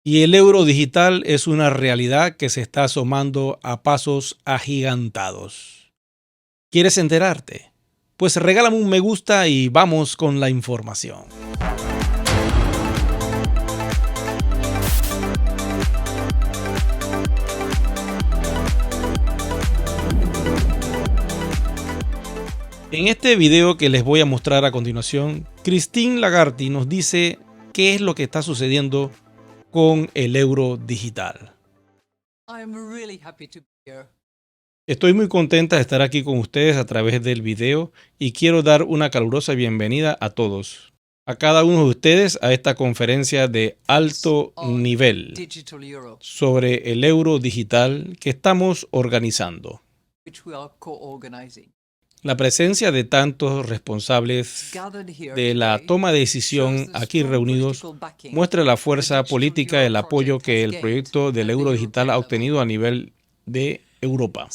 Y el euro digital es una realidad que se está asomando a pasos agigantados. ¿Quieres enterarte? Pues regálame un me gusta y vamos con la información. En este video que les voy a mostrar a continuación, Christine Lagarde nos dice qué es lo que está sucediendo con el euro digital. Estoy muy contenta de estar aquí con ustedes a través del video y quiero dar una calurosa bienvenida a todos, a cada uno de ustedes a esta conferencia de alto nivel sobre el euro digital que estamos organizando. La presencia de tantos responsables de la toma de decisión aquí reunidos muestra la fuerza política y el apoyo que el proyecto del euro digital ha obtenido a nivel de Europa.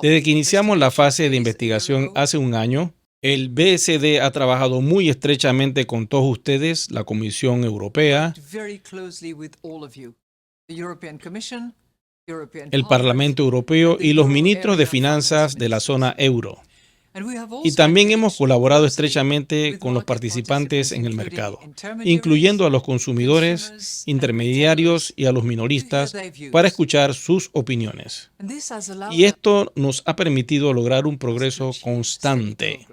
Desde que iniciamos la fase de investigación hace un año, el BSD ha trabajado muy estrechamente con todos ustedes, la Comisión Europea, el Parlamento Europeo y los ministros de finanzas de la zona euro. Y también hemos colaborado estrechamente con los participantes en el mercado, incluyendo a los consumidores, intermediarios y a los minoristas, para escuchar sus opiniones. Y esto nos ha permitido lograr un progreso constante.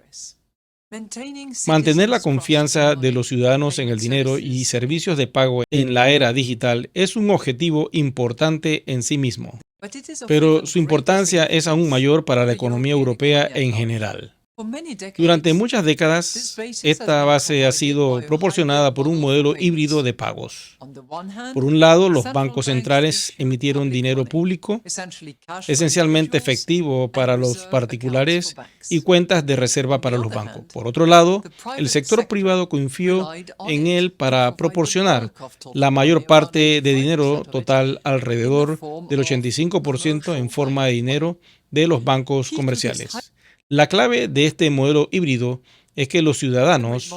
Mantener la confianza de los ciudadanos en el dinero y servicios de pago en la era digital es un objetivo importante en sí mismo, pero su importancia es aún mayor para la economía europea en general. Durante muchas décadas, esta base ha sido proporcionada por un modelo híbrido de pagos. Por un lado, los bancos centrales emitieron dinero público, esencialmente efectivo para los particulares, y cuentas de reserva para los bancos. Por otro lado, el sector privado confió en él para proporcionar la mayor parte de dinero total, alrededor del 85% en forma de dinero de los bancos comerciales. La clave de este modelo híbrido es que los ciudadanos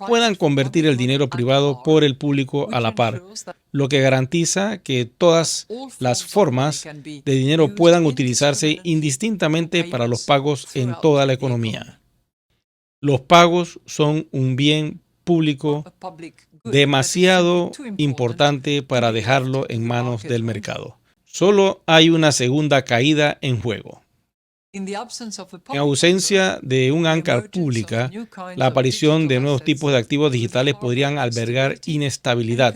puedan convertir el dinero privado por el público a la par, lo que garantiza que todas las formas de dinero puedan utilizarse indistintamente para los pagos en toda la economía. Los pagos son un bien público demasiado importante para dejarlo en manos del mercado. Solo hay una segunda caída en juego. En ausencia de un ancla pública, la aparición de nuevos tipos de activos digitales podrían albergar inestabilidad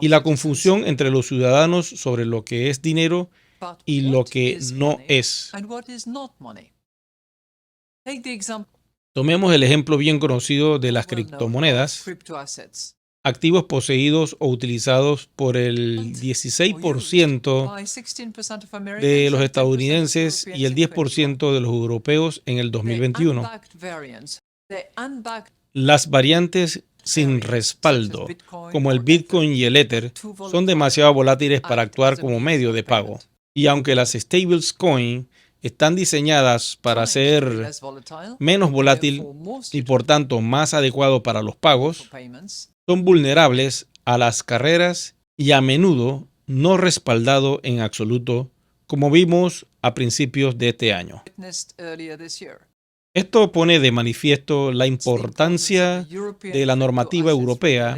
y la confusión entre los ciudadanos sobre lo que es dinero y lo que no es. Tomemos el ejemplo bien conocido de las criptomonedas, activos poseídos o utilizados por el 16% de los estadounidenses y el 10% de los europeos en el 2021. Las variantes sin respaldo, como el Bitcoin y el Ether, son demasiado volátiles para actuar como medio de pago. Y aunque las stablecoins están diseñadas para ser menos volátil y por tanto más adecuado para los pagos, son vulnerables a las carreras y a menudo no respaldado en absoluto, como vimos a principios de este año. Esto pone de manifiesto la importancia de la normativa europea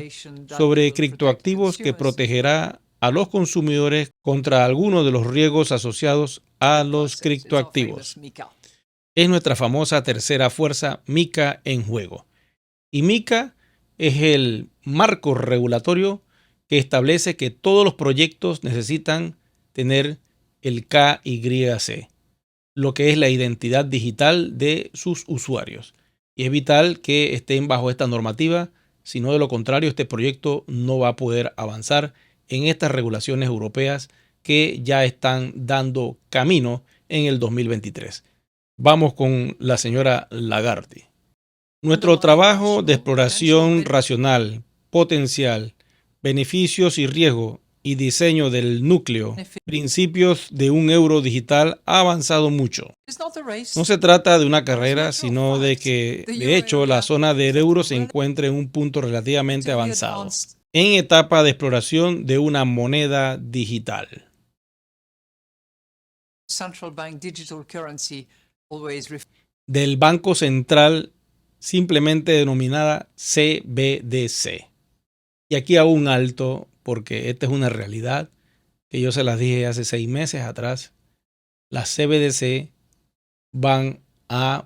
sobre criptoactivos que protegerá a los consumidores contra algunos de los riesgos asociados a los criptoactivos. Es nuestra famosa tercera fuerza MiCA en juego. Y MiCA es el marco regulatorio que establece que todos los proyectos necesitan tener el KYC, lo que es la identidad digital de sus usuarios. Y es vital que estén bajo esta normativa, si no de lo contrario este proyecto no va a poder avanzar en estas regulaciones europeas que ya están dando camino en el 2023. Vamos con la señora Lagarde. Nuestro trabajo de exploración racional, potencial, beneficios y riesgo y diseño del núcleo, principios de un euro digital ha avanzado mucho. No se trata de una carrera, sino de que, de hecho, la zona del euro se encuentra en un punto relativamente avanzado. en etapa de exploración de una moneda digital. Del Banco Central, simplemente denominada CBDC. Y aquí hago un alto porque esta es una realidad que yo se las dije hace 6 meses atrás. Las CBDC van a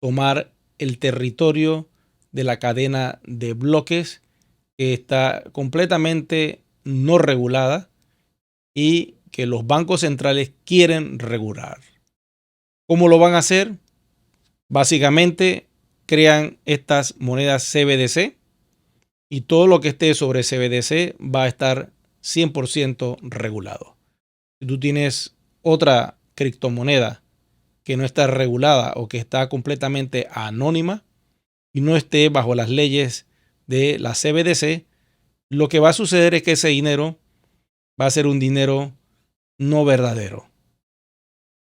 tomar el territorio de la cadena de bloques que está completamente no regulada y que los bancos centrales quieren regular. ¿Cómo lo van a hacer? Básicamente crean estas monedas CBDC y todo lo que esté sobre CBDC va a estar 100% regulado. Si tú tienes otra criptomoneda que no está regulada o que está completamente anónima y no esté bajo las leyes de la CBDC, lo que va a suceder es que ese dinero va a ser un dinero no verdadero.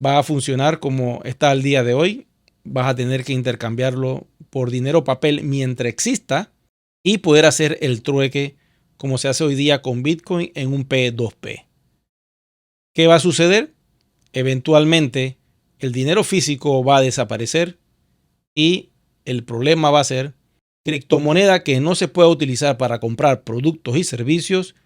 Va a funcionar como está al día de hoy. Vas a tener que intercambiarlo por dinero papel mientras exista y poder hacer el trueque como se hace hoy día con Bitcoin en un P2P. ¿Qué va a suceder? Eventualmente el dinero físico va a desaparecer y el problema va a ser criptomoneda que no se pueda utilizar para comprar productos y servicios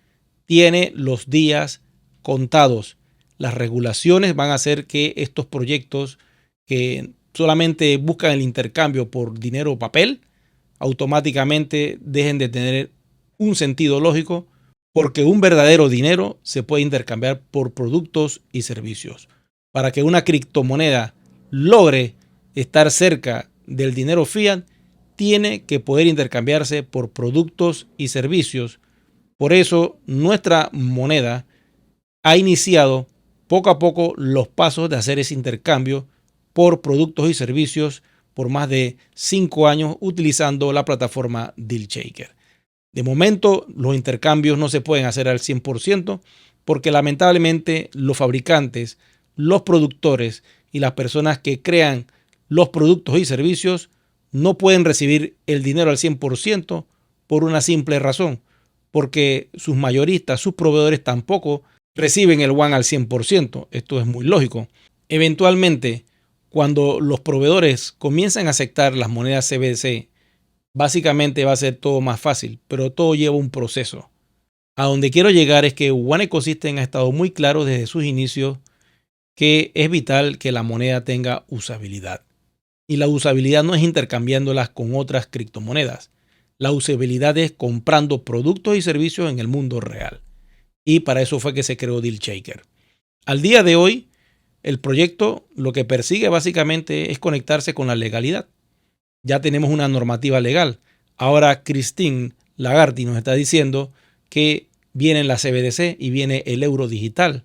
tiene los días contados. Las regulaciones van a hacer que estos proyectos que solamente buscan el intercambio por dinero o papel automáticamente dejen de tener un sentido lógico porque un verdadero dinero se puede intercambiar por productos y servicios. Para que una criptomoneda logre estar cerca del dinero fiat, tiene que poder intercambiarse por productos y servicios. Por eso nuestra moneda ha iniciado poco a poco los pasos de hacer ese intercambio por productos y servicios por más de 5 años utilizando la plataforma DealShaker. De momento los intercambios no se pueden hacer al 100% porque lamentablemente los fabricantes, los productores y las personas que crean los productos y servicios no pueden recibir el dinero al 100% por una simple razón, porque sus mayoristas, sus proveedores tampoco reciben el WAN al 100%. Esto es muy lógico. Eventualmente, cuando los proveedores comiencen a aceptar las monedas CBDC, básicamente va a ser todo más fácil, pero todo lleva un proceso. A donde quiero llegar es que One Ecosystem ha estado muy claro desde sus inicios que es vital que la moneda tenga usabilidad. Y la usabilidad no es intercambiándolas con otras criptomonedas. La usabilidad es comprando productos y servicios en el mundo real. Y para eso fue que se creó DealShaker. Al día de hoy, el proyecto lo que persigue básicamente es conectarse con la legalidad. Ya tenemos una normativa legal. Ahora Christine Lagarde nos está diciendo que viene la CBDC y viene el euro digital.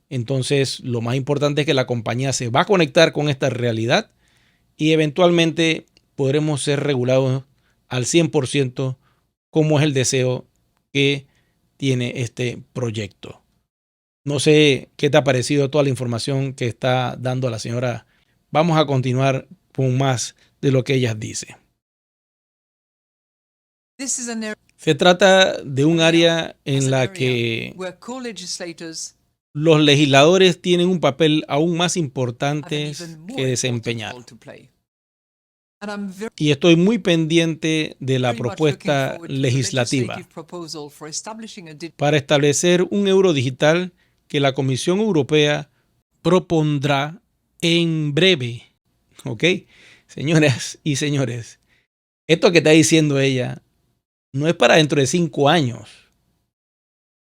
Entonces, lo más importante es que la compañía se va a conectar con esta realidad y eventualmente podremos ser regulados al 100% como es el deseo que tiene este proyecto. No sé qué te ha parecido toda la información que está dando la señora. Vamos a continuar con más de lo que ella dice. Se trata de un área en la que los legisladores tienen un papel aún más importante que desempeñar. Y estoy muy pendiente de la propuesta legislativa para establecer un euro digital que la Comisión Europea propondrá en breve. ¿Ok? Señoras y señores, esto que está diciendo ella no es para dentro de 5 años.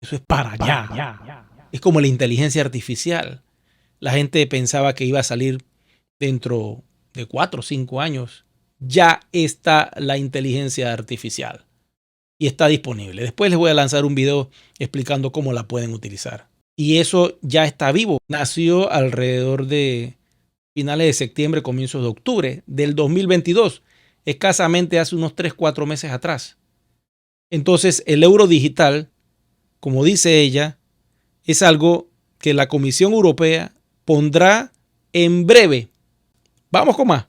Eso es para allá. Es como la inteligencia artificial. La gente pensaba que iba a salir dentro de 4 o 5 años. Ya está la inteligencia artificial y está disponible. Después les voy a lanzar un video explicando cómo la pueden utilizar. Y eso ya está vivo. Nació alrededor de finales de septiembre, comienzos de octubre del 2022. Escasamente hace unos 3-4 meses atrás. Entonces, el euro digital, como dice ella, es algo que la Comisión Europea pondrá en breve. Vamos con más.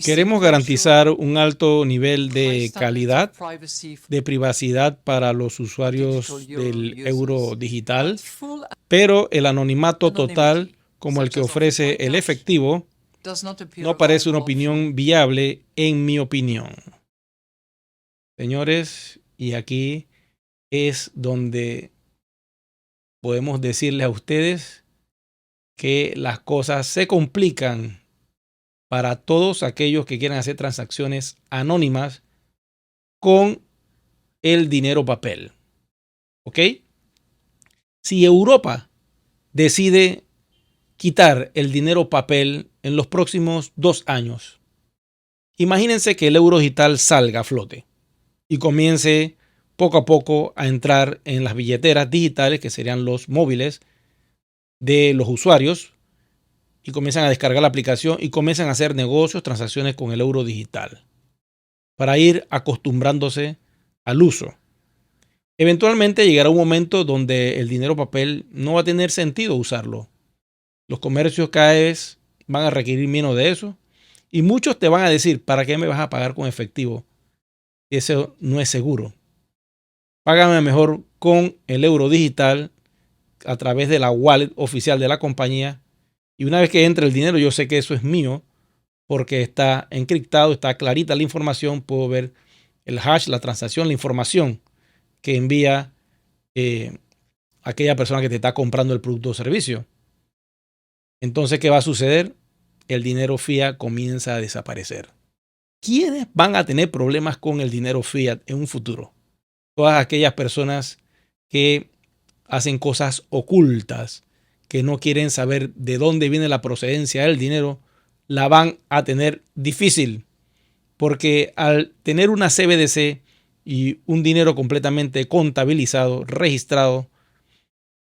Queremos garantizar un alto nivel de calidad, de privacidad para los usuarios del euro digital, pero el anonimato total, como el que ofrece el efectivo, no parece una opinión viable en mi opinión. Señores, y aquí es donde podemos decirles a ustedes que las cosas se complican para todos aquellos que quieran hacer transacciones anónimas con el dinero papel. ¿Ok? Si Europa decide quitar el dinero papel en los próximos 2 años, imagínense que el euro digital salga a flote y comience poco a poco a entrar en las billeteras digitales, que serían los móviles de los usuarios, y comienzan a descargar la aplicación y comienzan a hacer negocios, transacciones con el euro digital, para ir acostumbrándose al uso. Eventualmente llegará un momento donde el dinero papel no va a tener sentido usarlo. Los comercios cada vez van a requerir menos de eso y muchos te van a decir, ¿para qué me vas a pagar con efectivo? Eso no es seguro. Págame mejor con el euro digital a través de la wallet oficial de la compañía, y una vez que entre el dinero yo sé que eso es mío porque está encriptado, está clarita la información, puedo ver el hash, la transacción, la información que envía aquella persona que te está comprando el producto o servicio. Entonces, ¿qué va a suceder? El dinero fiat comienza a desaparecer. ¿Quiénes van a tener problemas con el dinero fiat en un futuro? Todas aquellas personas que hacen cosas ocultas, que no quieren saber de dónde viene la procedencia del dinero, la van a tener difícil. Porque al tener una CBDC y un dinero completamente contabilizado, registrado,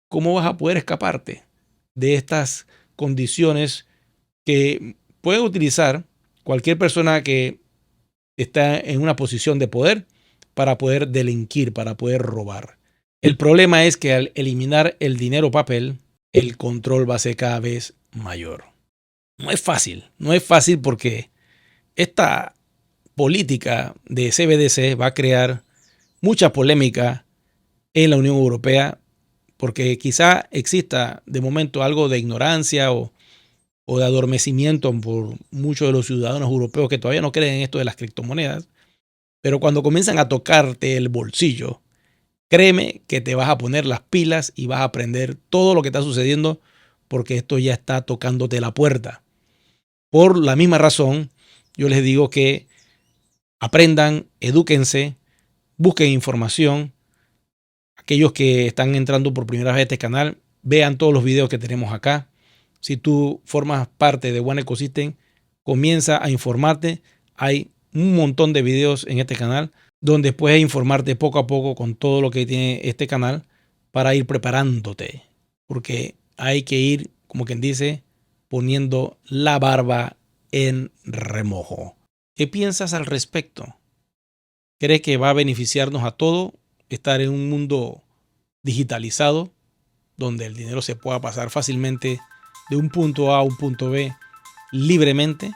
¿cómo vas a poder escaparte de estas condiciones que puede utilizar cualquier persona que está en una posición de poder para poder delinquir, para poder robar? El problema es que al eliminar el dinero papel, el control va a ser cada vez mayor. No es fácil porque esta política de CBDC va a crear mucha polémica en la Unión Europea, porque quizá exista de momento algo de ignorancia o de adormecimiento por muchos de los ciudadanos europeos que todavía no creen en esto de las criptomonedas. Pero cuando comienzan a tocarte el bolsillo, créeme que te vas a poner las pilas y vas a aprender todo lo que está sucediendo, porque esto ya está tocándote la puerta. Por la misma razón, yo les digo que aprendan, edúquense, busquen información. Aquellos que están entrando por primera vez a este canal, vean todos los videos que tenemos acá. Si tú formas parte de One Ecosystem, comienza a informarte. Hay un montón de videos en este canal donde puedes informarte poco a poco con todo lo que tiene este canal para ir preparándote. Porque hay que ir, como quien dice, poniendo la barba en remojo. ¿Qué piensas al respecto? ¿Crees que va a beneficiarnos a todos estar en un mundo digitalizado donde el dinero se pueda pasar fácilmente de un punto A a un punto B libremente?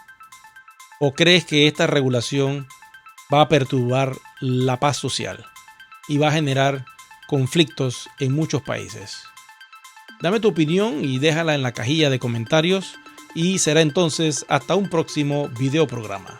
¿O crees que esta regulación va a perturbar la paz social y va a generar conflictos en muchos países? Dame tu opinión y déjala en la cajilla de comentarios, y será entonces hasta un próximo video programa.